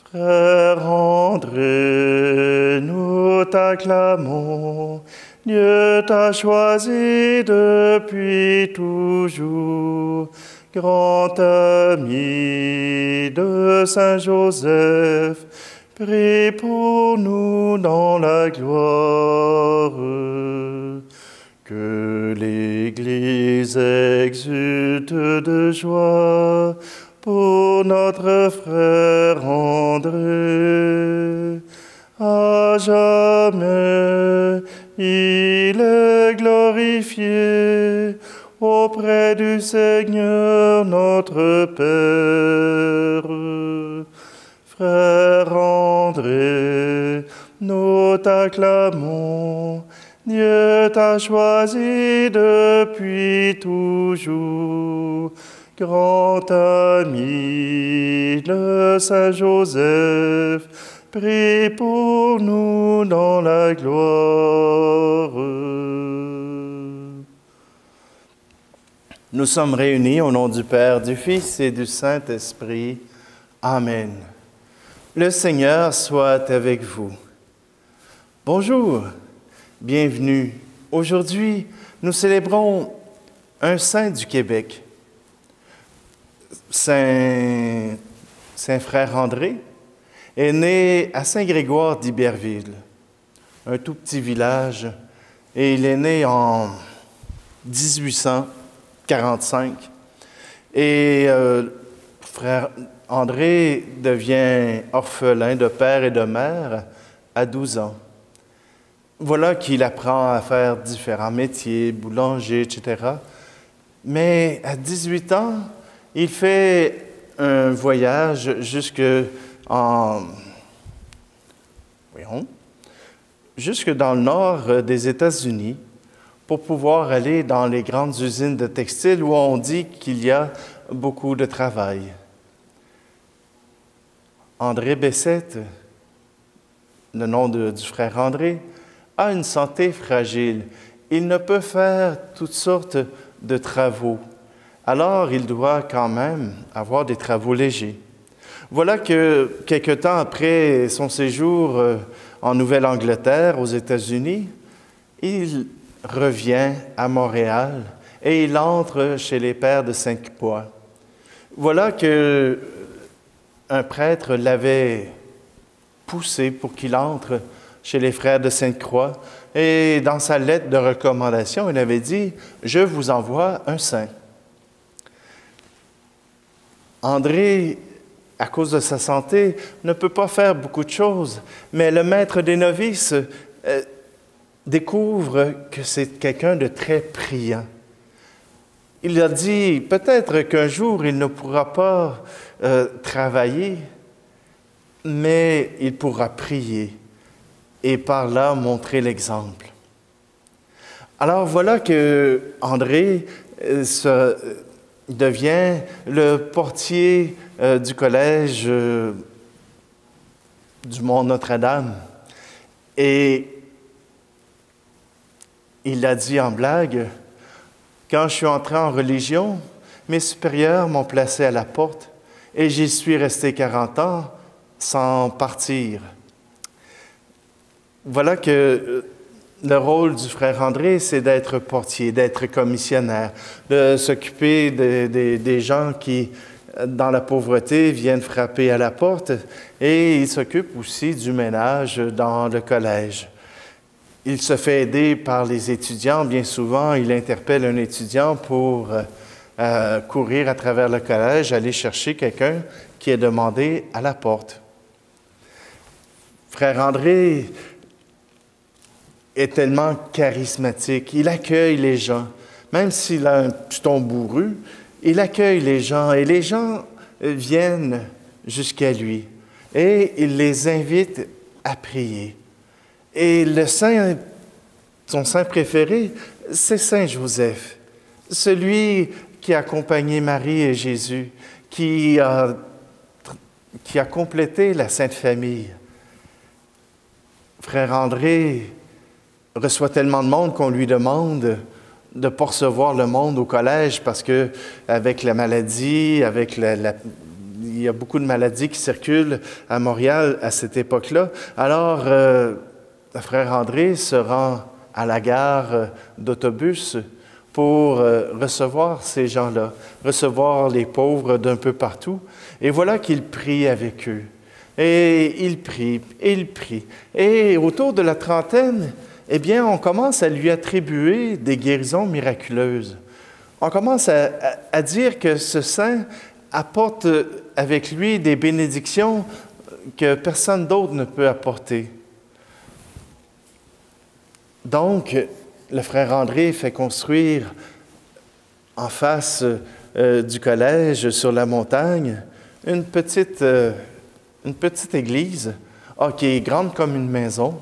Frère André, nous t'acclamons. Dieu t'a choisi depuis toujours, grand ami de Saint Joseph. Prie pour nous dans la gloire. Que l'Église exulte de joie pour notre frère André. À jamais, il est glorifié auprès du Seigneur notre Père. Frère André, nous t'acclamons. Dieu t'a choisi depuis toujours, grand ami de Saint Joseph. Prie pour nous dans la gloire. Nous sommes réunis au nom du Père, du Fils et du Saint-Esprit. Amen. Le Seigneur soit avec vous. Bonjour, bienvenue. Aujourd'hui, nous célébrons un saint du Québec, Saint Frère André, est né à Saint-Grégoire d'Iberville, un tout petit village, et il est né en 1845. Et Frère André devient orphelin de père et de mère à 12 ans. Voilà qu'il apprend à faire différents métiers, boulanger, etc. Mais à 18 ans, il fait un voyage jusque dans le nord des États-Unis pour pouvoir aller dans les grandes usines de textiles où on dit qu'il y a beaucoup de travail. André Bessette, le nom du frère André, a une santé fragile. Il ne peut faire toutes sortes de travaux. Alors, il doit quand même avoir des travaux légers. Voilà que, quelque temps après son séjour en Nouvelle-Angleterre, aux États-Unis, il revient à Montréal et il entre chez les Pères de Sainte-Croix. Voilà que un prêtre l'avait poussé pour qu'il entre chez les Frères de Sainte-Croix et dans sa lettre de recommandation, il avait dit « Je vous envoie un saint ». André, à cause de sa santé, ne peut pas faire beaucoup de choses, mais le maître des novices découvre que c'est quelqu'un de très priant. Il a dit, peut-être qu'un jour, il ne pourra pas travailler, mais il pourra prier et par là montrer l'exemple. Alors voilà que André devient le portier du collège du Mont Notre-Dame. Et il a dit en blague, « Quand je suis entré en religion, mes supérieurs m'ont placé à la porte et j'y suis resté 40 ans sans partir. » Voilà que le rôle du frère André, c'est d'être portier, d'être commissionnaire, de s'occuper des gens qui, dans la pauvreté, viennent frapper à la porte, et il s'occupe aussi du ménage dans le collège. Il se fait aider par les étudiants. Bien souvent, il interpelle un étudiant pour courir à travers le collège, aller chercher quelqu'un qui est demandé à la porte. Frère André est tellement charismatique. Il accueille les gens. Même s'il a un petit ton bourru, il accueille les gens et les gens viennent jusqu'à lui. Et il les invite à prier. Et son saint préféré, c'est Saint Joseph, celui qui a accompagné Marie et Jésus, qui a complété la Sainte Famille. Frère André reçoit tellement de monde qu'on lui demande de ne pas recevoir le monde au collège parce que avec la maladie, il il y a beaucoup de maladies qui circulent à Montréal à cette époque-là. Alors, le frère André se rend à la gare d'autobus pour recevoir ces gens-là, recevoir les pauvres d'un peu partout. Et voilà qu'il prie avec eux. Et il prie, et il prie. Et autour de la trentaine, eh bien, on commence à lui attribuer des guérisons miraculeuses. On commence à dire que ce saint apporte avec lui des bénédictions que personne d'autre ne peut apporter. Donc, le frère André fait construire en face du collège, sur la montagne, une petite église, qui est grande comme une maison,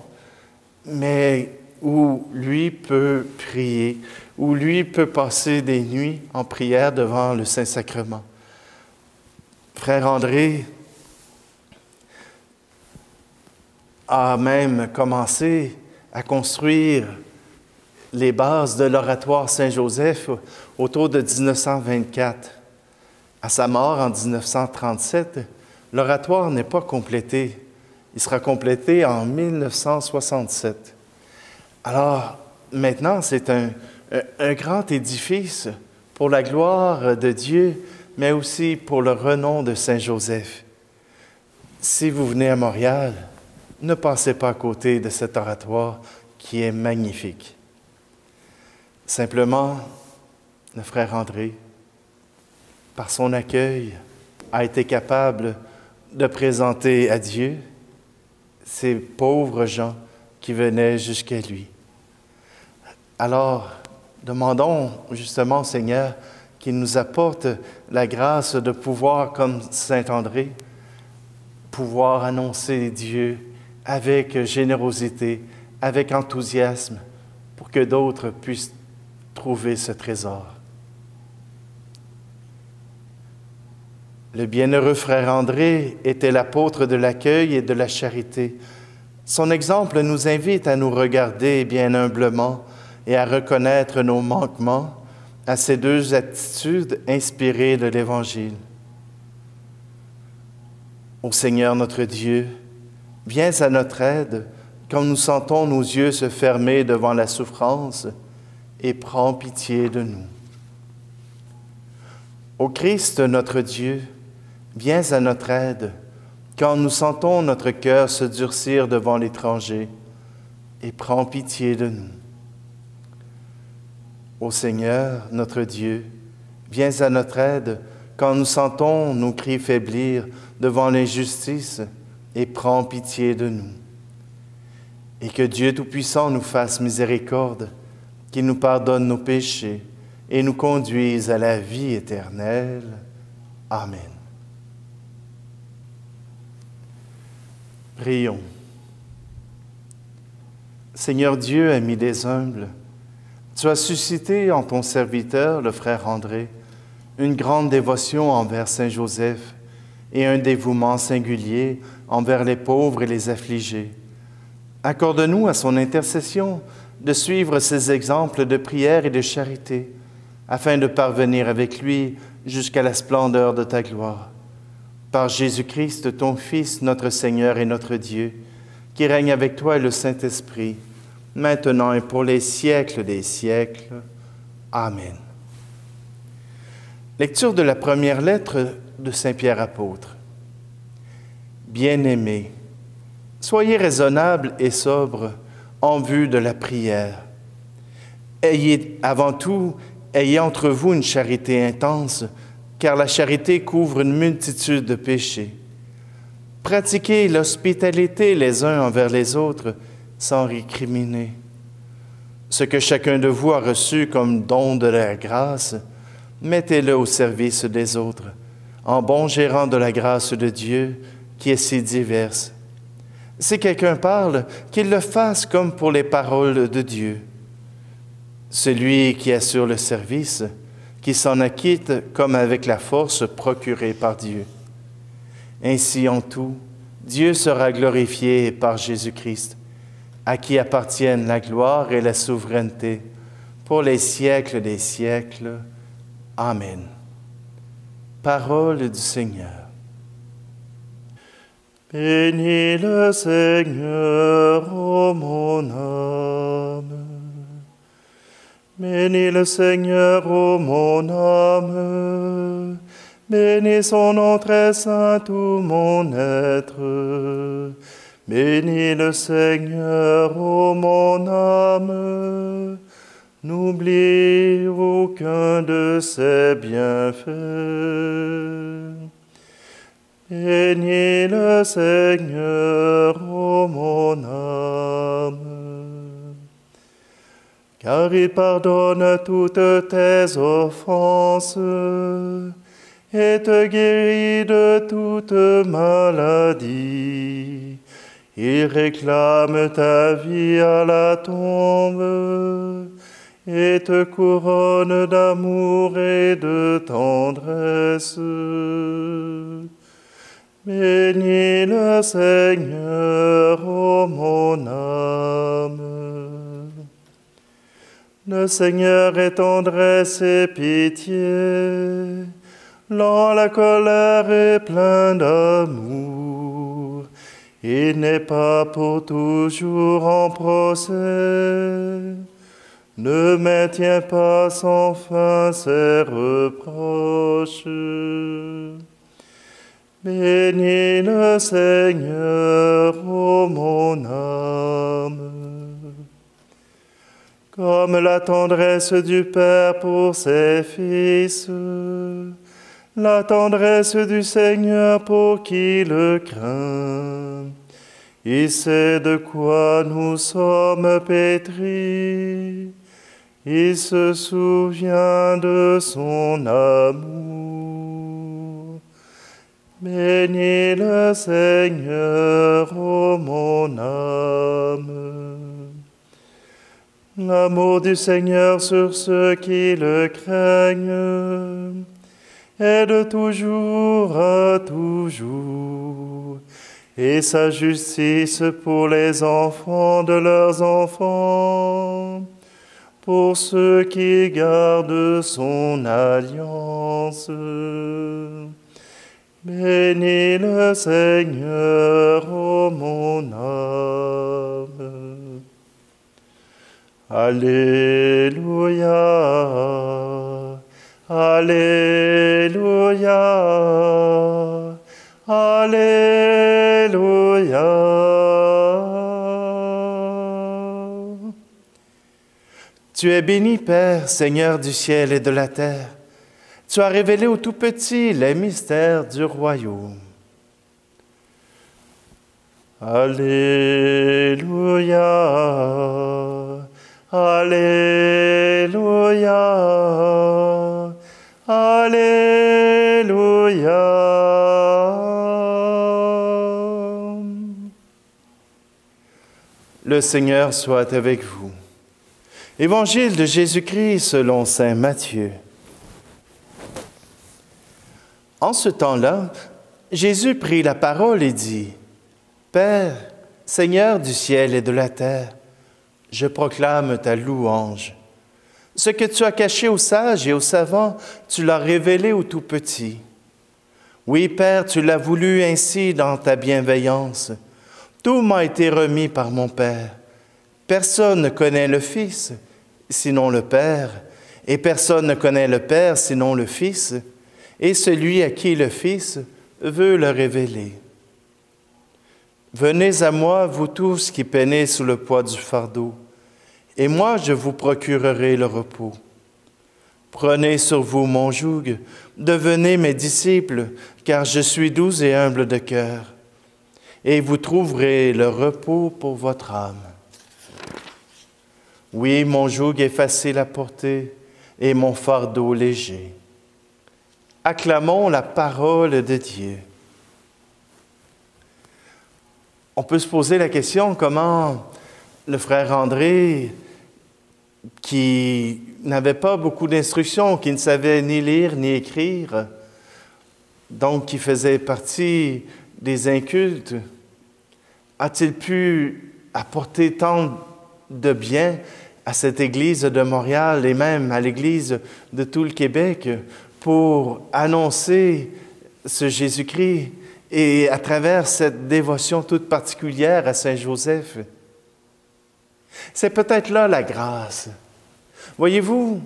mais où lui peut prier, où lui peut passer des nuits en prière devant le Saint-Sacrement. Frère André a même commencé à construire les bases de l'oratoire Saint-Joseph autour de 1924. À sa mort en 1937, l'oratoire n'est pas complété. Il sera complété en 1967. Alors, maintenant, c'est un grand édifice pour la gloire de Dieu, mais aussi pour le renom de Saint-Joseph. Si vous venez à Montréal, ne passez pas à côté de cet oratoire qui est magnifique. Simplement, le frère André, par son accueil, a été capable de présenter à Dieu ces pauvres gens qui venaient jusqu'à lui. Alors, demandons justement au Seigneur qu'il nous apporte la grâce de pouvoir, comme Saint André, pouvoir annoncer Dieu avec générosité, avec enthousiasme, pour que d'autres puissent trouver ce trésor. Le bienheureux frère André était l'apôtre de l'accueil et de la charité. Son exemple nous invite à nous regarder bien humblement et à reconnaître nos manquements à ces deux attitudes inspirées de l'Évangile. Ô Seigneur notre Dieu, viens à notre aide quand nous sentons nos yeux se fermer devant la souffrance et prends pitié de nous. Ô Christ notre Dieu, viens à notre aide quand nous sentons notre cœur se durcir devant l'étranger et prends pitié de nous. Ô Seigneur, notre Dieu, viens à notre aide quand nous sentons nos cris faiblir devant l'injustice et prends pitié de nous. Et que Dieu Tout-Puissant nous fasse miséricorde, qu'il nous pardonne nos péchés et nous conduise à la vie éternelle. Amen. Prions. Seigneur Dieu, ami des humbles, tu as suscité en ton serviteur, le frère André, une grande dévotion envers Saint Joseph et un dévouement singulier envers les pauvres et les affligés. Accorde-nous à son intercession de suivre ses exemples de prière et de charité, afin de parvenir avec lui jusqu'à la splendeur de ta gloire. Par Jésus-Christ, ton Fils, notre Seigneur et notre Dieu, qui règne avec toi et le Saint-Esprit, maintenant et pour les siècles des siècles. Amen. Lecture de la première lettre de Saint Pierre apôtre. Bien-aimés, soyez raisonnables et sobres en vue de la prière. Ayez entre vous une charité intense, car la charité couvre une multitude de péchés. Pratiquez l'hospitalité les uns envers les autres, sans récriminer. Ce que chacun de vous a reçu comme don de la grâce, mettez-le au service des autres, en bon gérant de la grâce de Dieu qui est si diverse. Si quelqu'un parle, qu'il le fasse comme pour les paroles de Dieu. Celui qui assure le service, qui s'en acquitte comme avec la force procurée par Dieu. Ainsi en tout, Dieu sera glorifié par Jésus-Christ, à qui appartiennent la gloire et la souveraineté pour les siècles des siècles. Amen. Parole du Seigneur. Bénis le Seigneur, ô mon âme. Bénis le Seigneur, ô mon âme. Bénis son nom très saint, tout mon être. Bénis le Seigneur, ô mon âme. N'oublie aucun de ses bienfaits. Bénis le Seigneur, ô mon âme. Car il pardonne toutes tes offenses et te guérit de toute maladie. Il réclame ta vie à la tombe et te couronne d'amour et de tendresse. Bénis le Seigneur, ô mon âme. Le Seigneur est tendresse et pitié, lent à la colère et plein d'amour. Il n'est pas pour toujours en procès, ne maintient pas sans fin ses reproches. Bénis le Seigneur, ô mon âme. Comme la tendresse du Père pour ses fils, la tendresse du Seigneur pour qui le craint. Il sait de quoi nous sommes pétris. Il se souvient de son amour. Bénis le Seigneur, ô mon âme. L'amour du Seigneur sur ceux qui le craignent est de toujours à toujours, et sa justice pour les enfants de leurs enfants, pour ceux qui gardent son alliance. Bénis le Seigneur, ô mon âme. Alléluia, Alléluia, Alléluia. Tu es béni, Père, Seigneur du ciel et de la terre. Tu as révélé aux tout-petits les mystères du royaume. Alléluia, Alléluia, Alléluia. Le Seigneur soit avec vous. Évangile de Jésus-Christ selon saint Matthieu. En ce temps-là, Jésus prit la parole et dit, « Père, Seigneur du ciel et de la terre, je proclame ta louange. Ce que tu as caché aux sages et aux savants, tu l'as révélé aux tout-petits. Oui, Père, tu l'as voulu ainsi dans ta bienveillance. Tout m'a été remis par mon Père. Personne ne connaît le Fils, sinon le Père, et personne ne connaît le Père, sinon le Fils, et celui à qui le Fils veut le révéler. Venez à moi, vous tous qui peinez sous le poids du fardeau, et moi je vous procurerai le repos. Prenez sur vous mon joug, devenez mes disciples, car je suis doux et humble de cœur, et vous trouverez le repos pour votre âme. Oui, mon joug est facile à porter, et mon fardeau léger. Acclamons la parole de Dieu. On peut se poser la question comment le frère André, qui n'avait pas beaucoup d'instructions, qui ne savait ni lire ni écrire, donc qui faisait partie des incultes, a-t-il pu apporter tant de bien à cette Église de Montréal et même à l'Église de tout le Québec pour annoncer ce Jésus-Christ et à travers cette dévotion toute particulière à Saint Joseph. C'est peut-être là la grâce. Voyez-vous,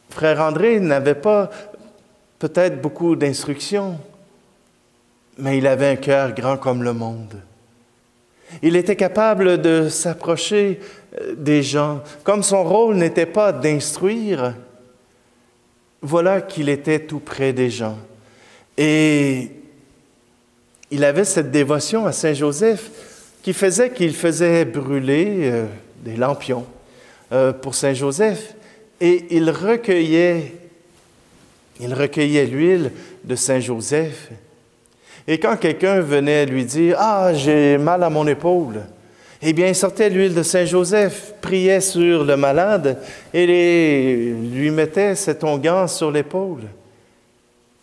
Frère André n'avait pas peut-être beaucoup d'instructions, mais il avait un cœur grand comme le monde. Il était capable de s'approcher des gens. Comme son rôle n'était pas d'instruire, voilà qu'il était tout près des gens. Et il avait cette dévotion à Saint Joseph qui faisait qu'il faisait brûler des lampions pour Saint Joseph. Et il recueillait l'huile de Saint Joseph. Et quand quelqu'un venait lui dire « Ah, j'ai mal à mon épaule », eh bien, il sortait l'huile de Saint Joseph, priait sur le malade et lui mettait cet onguent sur l'épaule.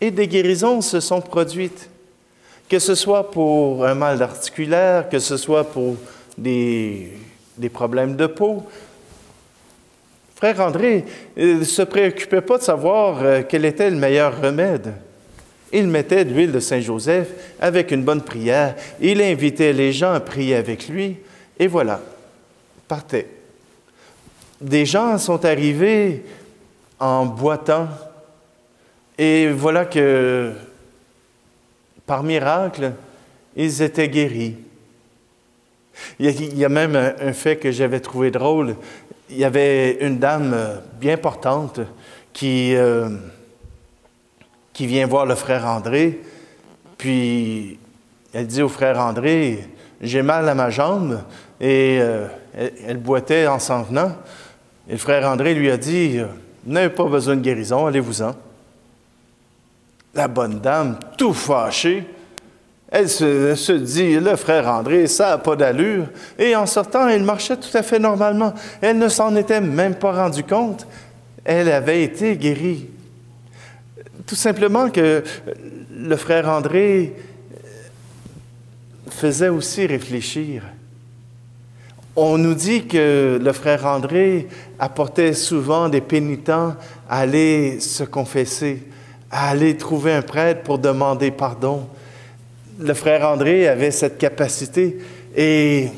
Et des guérisons se sont produites, que ce soit pour un mal articulaire, que ce soit pour des problèmes de peau. Frère André ne se préoccupait pas de savoir quel était le meilleur remède. Il mettait de l'huile de Saint Joseph avec une bonne prière. Il invitait les gens à prier avec lui. Et voilà, partait. Des gens sont arrivés en boitant. Et voilà que, par miracle, ils étaient guéris. Il y a même un fait que j'avais trouvé drôle. Il y avait une dame bien portante qui vient voir le frère André, puis elle dit au frère André, « J'ai mal à ma jambe », et elle boitait en s'en venant. Et le frère André lui a dit, « Vous n'avez pas besoin de guérison, allez-vous-en. » La bonne dame, tout fâchée, elle se dit, le frère André, ça n'a pas d'allure. Et en sortant, elle marchait tout à fait normalement. Elle ne s'en était même pas rendue compte. Elle avait été guérie. Tout simplement que le frère André faisait aussi réfléchir. On nous dit que le frère André apportait souvent des pénitents à aller se confesser, à aller trouver un prêtre pour demander pardon. Le frère André avait cette capacité et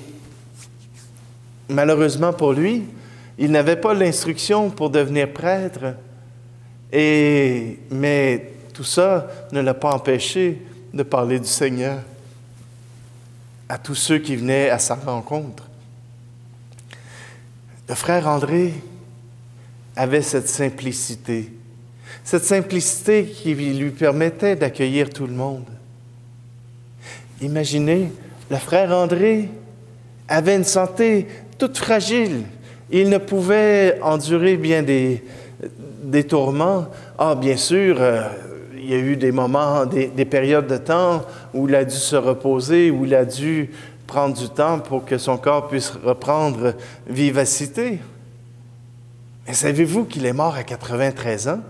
malheureusement pour lui, il n'avait pas l'instruction pour devenir prêtre. Mais tout ça ne l'a pas empêché de parler du Seigneur à tous ceux qui venaient à sa rencontre. Le frère André avait cette simplicité qui lui permettait d'accueillir tout le monde. Imaginez, le frère André avait une santé toute fragile. Il ne pouvait endurer bien des tourments. Ah, bien sûr, il y a eu des moments, des périodes de temps où il a dû se reposer, où il a dû prendre du temps pour que son corps puisse reprendre vivacité. Mais savez-vous qu'il est mort à 93 ans?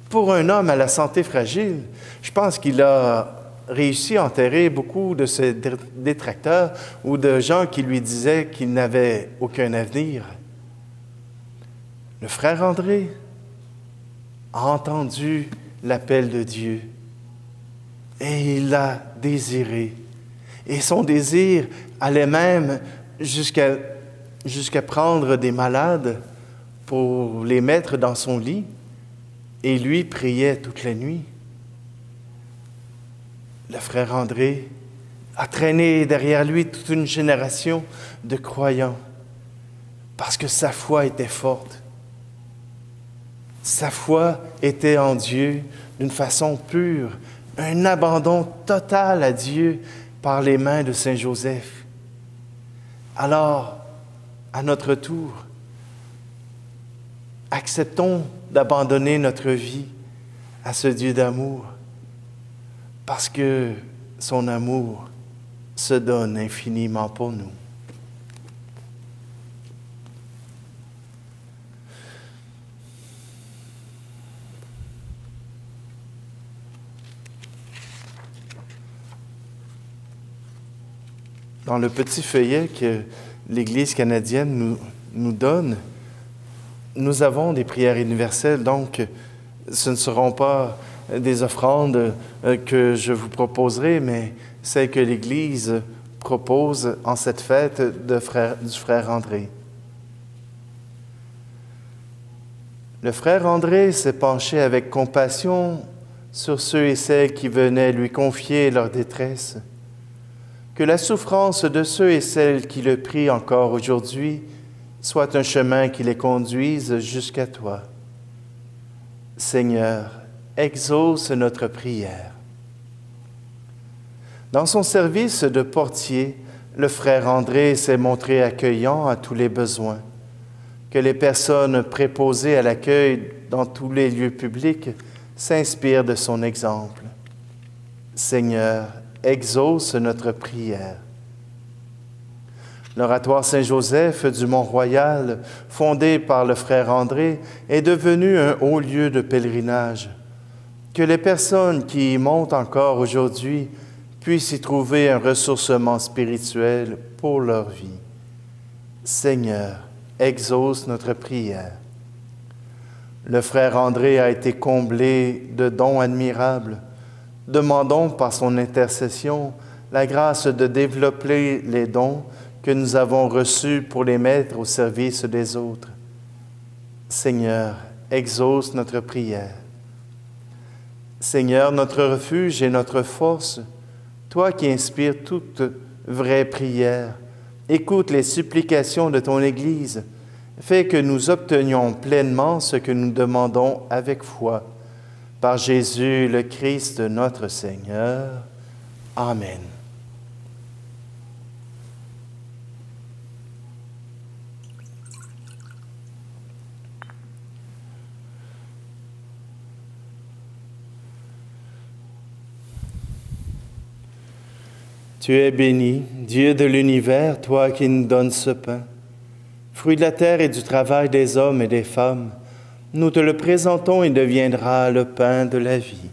Pour un homme à la santé fragile, je pense qu'il a réussi à enterrer beaucoup de ses détracteurs ou de gens qui lui disaient qu'il n'avait aucun avenir. Le frère André a entendu l'appel de Dieu et il l'a désiré. Et son désir allait même jusqu'à prendre des malades pour les mettre dans son lit et lui priait toute la nuit. Le frère André a traîné derrière lui toute une génération de croyants parce que sa foi était forte. Sa foi était en Dieu d'une façon pure, un abandon total à Dieu par les mains de Saint Joseph. Alors, à notre tour, acceptons d'abandonner notre vie à ce Dieu d'amour, parce que son amour se donne infiniment pour nous. Dans le petit feuillet que l'Église canadienne nous donne, nous avons des prières universelles, donc ce ne seront pas des offrandes que je vous proposerai, mais celles que l'Église propose en cette fête du frère André. Le frère André s'est penché avec compassion sur ceux et celles qui venaient lui confier leur détresse. Que la souffrance de ceux et celles qui le prient encore aujourd'hui soit un chemin qui les conduise jusqu'à toi. Seigneur, exauce notre prière. Dans son service de portier, le frère André s'est montré accueillant à tous les besoins. Que les personnes préposées à l'accueil dans tous les lieux publics s'inspirent de son exemple. Seigneur, exauce notre prière. L'oratoire Saint-Joseph du Mont-Royal, fondé par le frère André, est devenu un haut lieu de pèlerinage. Que les personnes qui y montent encore aujourd'hui puissent y trouver un ressourcement spirituel pour leur vie. Seigneur, exauce notre prière. Le frère André a été comblé de dons admirables. Demandons par son intercession la grâce de développer les dons que nous avons reçus pour les mettre au service des autres. Seigneur, exauce notre prière. Seigneur, notre refuge et notre force, toi qui inspires toute vraie prière, écoute les supplications de ton Église, fais que nous obtenions pleinement ce que nous demandons avec foi. Par Jésus le Christ notre Seigneur. Amen. Tu es béni, Dieu de l'univers, toi qui nous donnes ce pain. Fruit de la terre et du travail des hommes et des femmes, nous te le présentons et deviendra le pain de la vie.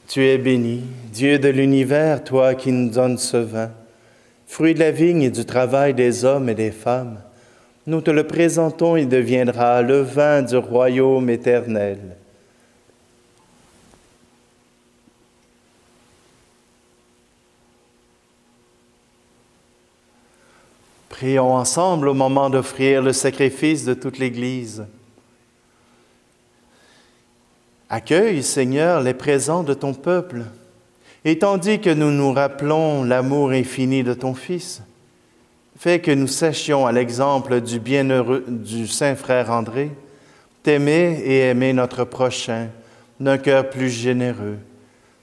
Tu es béni, Dieu de l'univers, toi qui nous donnes ce vin. Fruit de la vigne et du travail des hommes et des femmes, nous te le présentons et deviendra le vin du royaume éternel. Prions ensemble au moment d'offrir le sacrifice de toute l'Église. Accueille, Seigneur, les présents de ton peuple, et tandis que nous nous rappelons l'amour infini de ton Fils, fais que nous sachions, à l'exemple du bienheureux du Saint Frère André, t'aimer et aimer notre prochain d'un cœur plus généreux.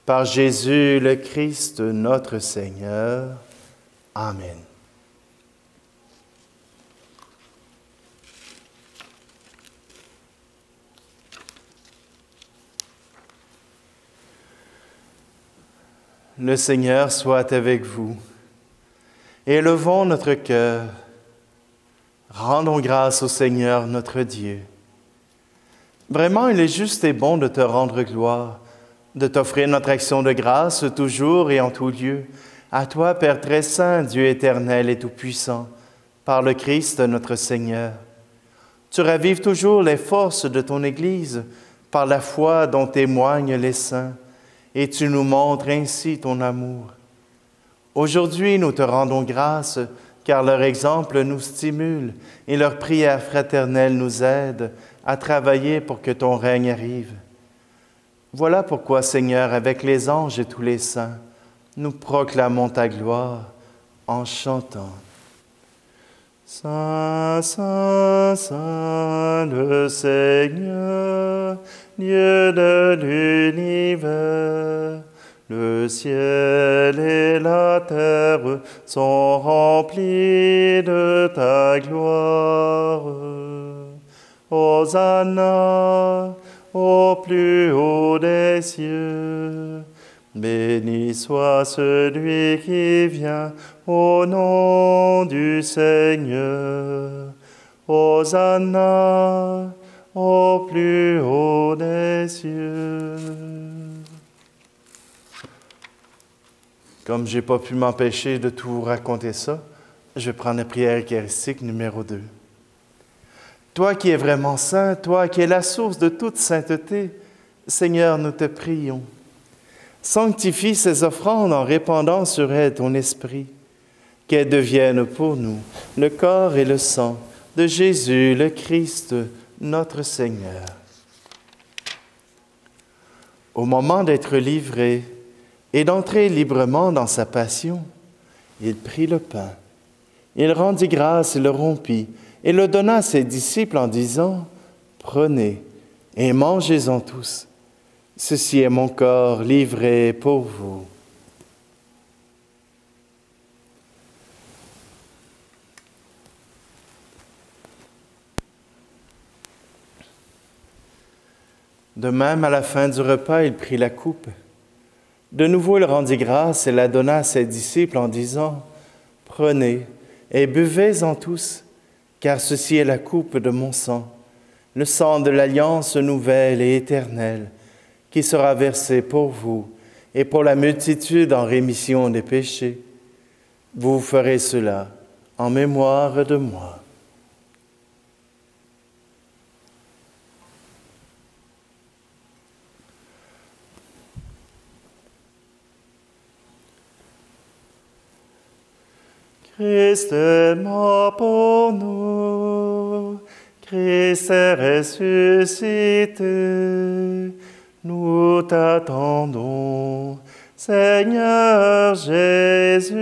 Par Jésus le Christ, notre Seigneur. Amen. Le Seigneur soit avec vous. Élevons notre cœur. Rendons grâce au Seigneur notre Dieu. Vraiment, il est juste et bon de te rendre gloire, de t'offrir notre action de grâce toujours et en tout lieu. À toi, Père très saint, Dieu éternel et tout-puissant, par le Christ notre Seigneur. Tu ravives toujours les forces de ton Église par la foi dont témoignent les saints. Et tu nous montres ainsi ton amour. Aujourd'hui, nous te rendons grâce, car leur exemple nous stimule et leur prière fraternelle nous aide à travailler pour que ton règne arrive. Voilà pourquoi, Seigneur, avec les anges et tous les saints, nous proclamons ta gloire en chantant. Saint, Saint, Saint, le Seigneur, Dieu de l'univers, le ciel et la terre sont remplis de ta gloire. Hosanna au plus haut des cieux. Béni soit celui qui vient au nom du Seigneur. Hosanna au plus haut des cieux. Comme je n'ai pas pu m'empêcher de tout vous raconter ça, je vais prendre la prière eucharistique numéro 2. Toi qui es vraiment saint, toi qui es la source de toute sainteté, Seigneur, nous te prions. Sanctifie ces offrandes en répandant sur elles ton esprit, qu'elles deviennent pour nous le corps et le sang de Jésus, le Christ, notre Seigneur. Au moment d'être livré et d'entrer librement dans sa passion, il prit le pain. Il rendit grâce et le rompit, et le donna à ses disciples en disant, « Prenez et mangez-en tous. Ceci est mon corps livré pour vous. » De même, à la fin du repas, il prit la coupe. De nouveau, il rendit grâce et la donna à ses disciples en disant, « Prenez et buvez-en tous, car ceci est la coupe de mon sang, le sang de l'alliance nouvelle et éternelle, qui sera versé pour vous et pour la multitude en rémission des péchés. Vous ferez cela en mémoire de moi. » Christ est mort pour nous, Christ est ressuscité, nous t'attendons, Seigneur Jésus.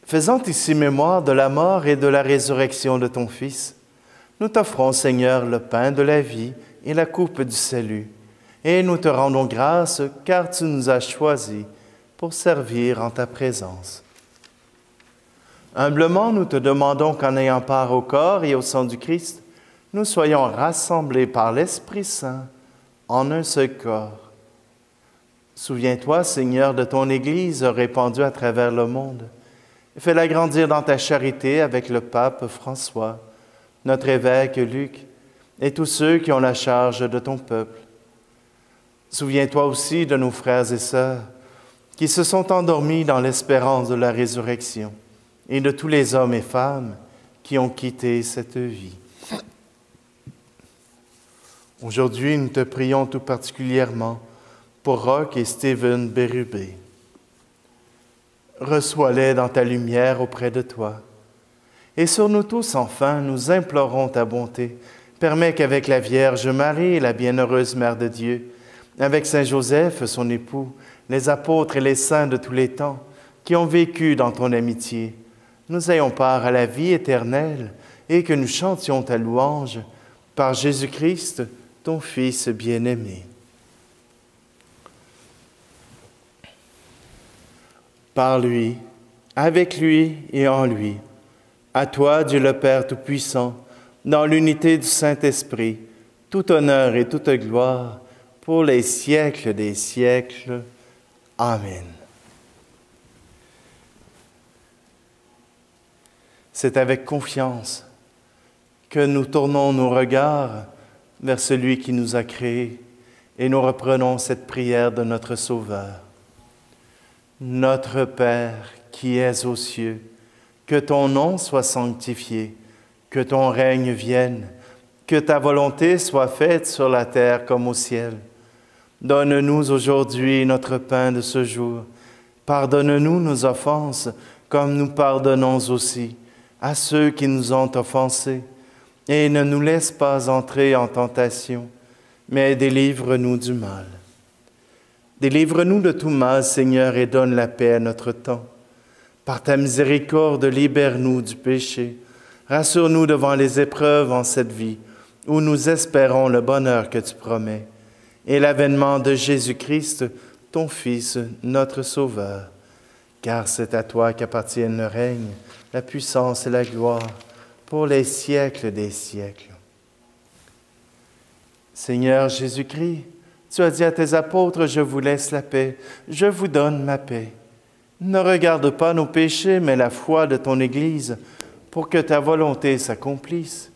Faisant ici mémoire de la mort et de la résurrection de ton Fils, nous t'offrons, Seigneur, le pain de la vie et la coupe du salut, et nous te rendons grâce car tu nous as choisis pour servir en ta présence. Humblement, nous te demandons qu'en ayant part au corps et au sang du Christ, nous soyons rassemblés par l'Esprit Saint en un seul corps. Souviens-toi, Seigneur, de ton Église répandue à travers le monde. Fais-la grandir dans ta charité avec le pape François, notre évêque Luc et tous ceux qui ont la charge de ton peuple. Souviens-toi aussi de nos frères et sœurs qui se sont endormis dans l'espérance de la résurrection, et de tous les hommes et femmes qui ont quitté cette vie. Aujourd'hui, nous te prions tout particulièrement pour Roch et Stephen Bérubé. Reçois-les dans ta lumière auprès de toi. Et sur nous tous, enfin, nous implorons ta bonté. Permets qu'avec la Vierge Marie, la bienheureuse Mère de Dieu, avec Saint Joseph, son époux, les apôtres et les saints de tous les temps qui ont vécu dans ton amitié, nous ayons part à la vie éternelle et que nous chantions ta louange par Jésus-Christ, ton Fils bien-aimé. Par lui, avec lui et en lui, à toi, Dieu le Père Tout-Puissant, dans l'unité du Saint-Esprit, tout honneur et toute gloire pour les siècles des siècles. Amen. C'est avec confiance que nous tournons nos regards vers celui qui nous a créés et nous reprenons cette prière de notre Sauveur. Notre Père qui es aux cieux, que ton nom soit sanctifié, que ton règne vienne, que ta volonté soit faite sur la terre comme au ciel. Donne-nous aujourd'hui notre pain de ce jour. Pardonne-nous nos offenses, comme nous pardonnons aussi à ceux qui nous ont offensés. Et ne nous laisse pas entrer en tentation, mais délivre-nous du mal. Délivre-nous de tout mal, Seigneur, et donne la paix à notre temps. Par ta miséricorde, libère-nous du péché. Rassure-nous devant les épreuves en cette vie, où nous espérons le bonheur que tu promets, et l'avènement de Jésus-Christ, ton Fils, notre Sauveur. Car c'est à toi qu'appartiennent le règne, la puissance et la gloire, pour les siècles des siècles. Seigneur Jésus-Christ, tu as dit à tes apôtres, « Je vous laisse la paix, je vous donne ma paix. » Ne regarde pas nos péchés, mais la foi de ton Église, pour que ta volonté s'accomplisse.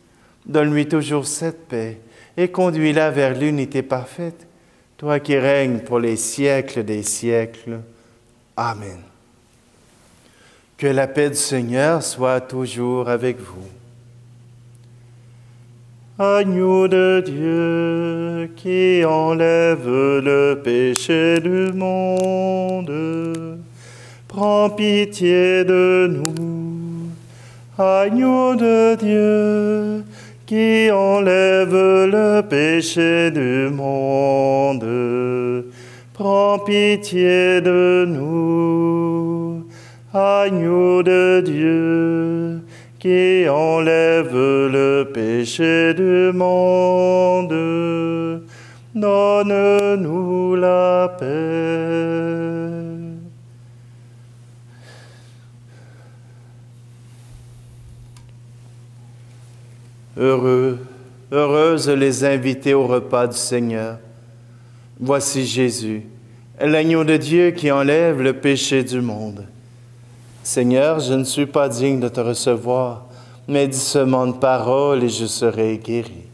Donne-lui toujours cette paix et conduis-la vers l'unité parfaite, toi qui règnes pour les siècles des siècles. Amen. Que la paix du Seigneur soit toujours avec vous. Agneau de Dieu qui enlève le péché du monde, prends pitié de nous. Agneau de Dieu qui enlève le péché du monde, prends pitié de nous. Agneau de Dieu qui enlève le péché du monde, donne-nous la paix. Heureuses les invités au repas du Seigneur. Voici Jésus, l'agneau de Dieu qui enlève le péché du monde. Seigneur, je ne suis pas digne de te recevoir, mais dis seulement une parole et je serai guéri.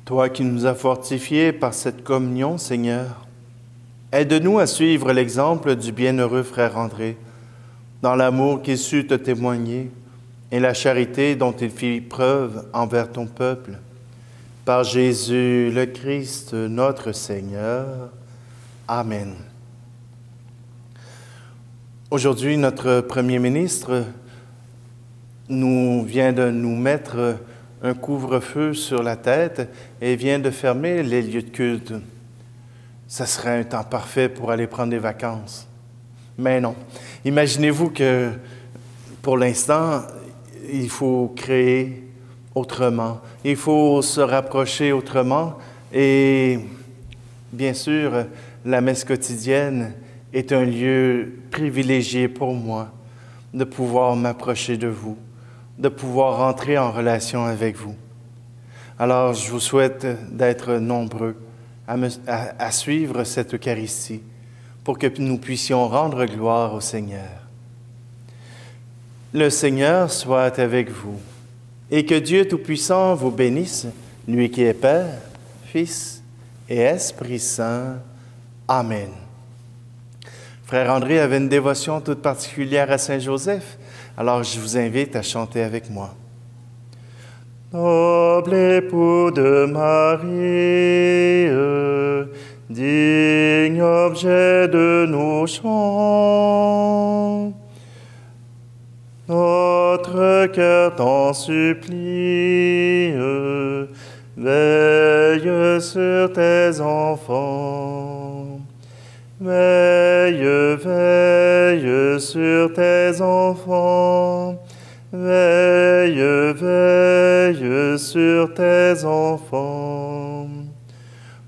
Toi qui nous as fortifiés par cette communion, Seigneur, aide-nous à suivre l'exemple du bienheureux frère André, dans l'amour qu'il sut te témoigner et la charité dont il fit preuve envers ton peuple. Par Jésus le Christ, notre Seigneur. Amen. Aujourd'hui, notre Premier ministre vient de nous mettre un couvre-feu sur la tête et vient de fermer les lieux de culte. Ça serait un temps parfait pour aller prendre des vacances. Mais non. Imaginez-vous que, pour l'instant, il faut créer autrement. Il faut se rapprocher autrement. Et, bien sûr, la messe quotidienne est un lieu privilégié pour moi de pouvoir m'approcher de vous, de pouvoir entrer en avec vous. Alors, je vous souhaite d'être nombreux à suivre cette Eucharistie pour que nous puissions rendre gloire au Seigneur. Le Seigneur soit avec vous et que Dieu Tout-Puissant vous bénisse, lui qui est Père, Fils et Esprit Saint. Amen. Frère André avait une dévotion toute particulière à Saint-Joseph. Alors, je vous invite à chanter avec moi. Noble époux de Marie, digne objet de nos chants, notre cœur t'en supplie, veille sur tes enfants. Veille, veille sur tes enfants, veille, veille sur tes enfants.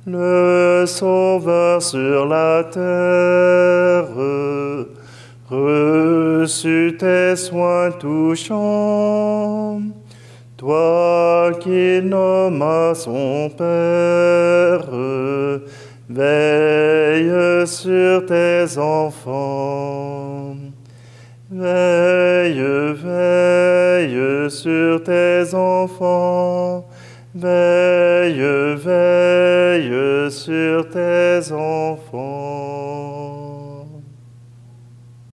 Le Sauveur sur la terre reçut tes soins touchants, toi qui nommas son Père, veille sur tes enfants. Veille, veille sur tes enfants. Veille, veille sur tes enfants.